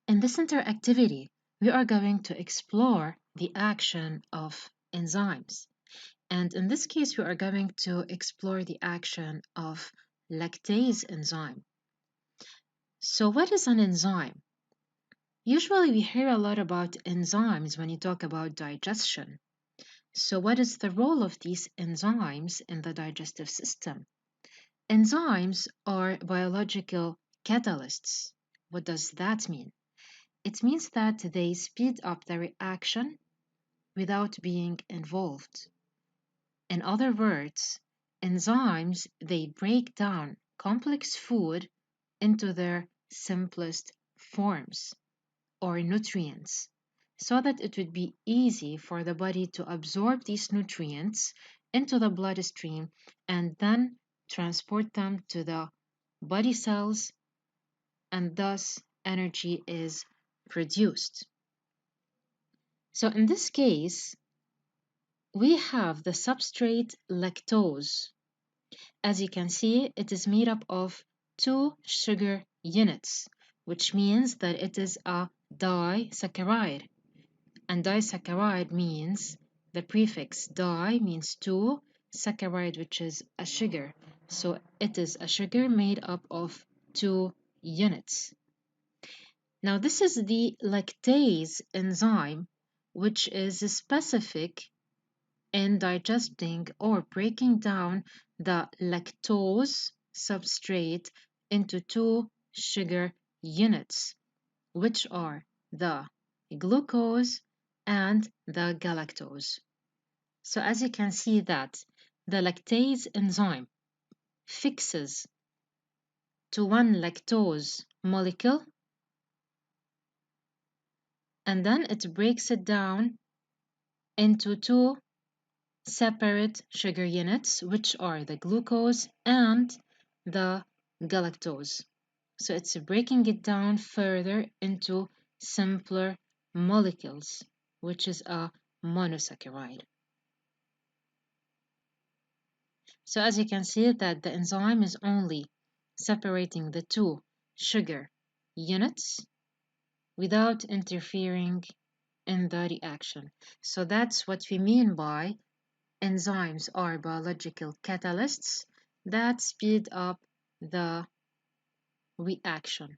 In this interactivity, we are going to explore the action of enzymes. And in this case, we are going to explore the action of lactase enzyme. So, what is an enzyme? Usually, we hear a lot about enzymes when you talk about digestion. So, what is the role of these enzymes in the digestive system? Enzymes are biological catalysts. What does that mean? It means that they speed up the reaction without being involved. In other words, enzymes they break down complex food into their simplest forms or nutrients so that it would be easy for the body to absorb these nutrients into the bloodstream and then transport them to the body cells, and thus energy is produced. So in this case, we have the substrate lactose. As you can see, it is made up of two sugar units, which means that it is a disaccharide. And disaccharide means the prefix di means two, saccharide, which is a sugar. So it is a sugar made up of two units. Now, this is the lactase enzyme, which is specific in digesting or breaking down the lactose substrate into two sugar units, which are the glucose and the galactose. So as you can see that the lactase enzyme fixes to one lactose molecule and then it breaks it down into two separate sugar units, which are the glucose and the galactose. So it's breaking it down further into simpler molecules, which is a monosaccharide. So as you can see that the enzyme is only separating the two sugar units without interfering in the reaction. So that's what we mean by enzymes are biological catalysts that speed up the reaction.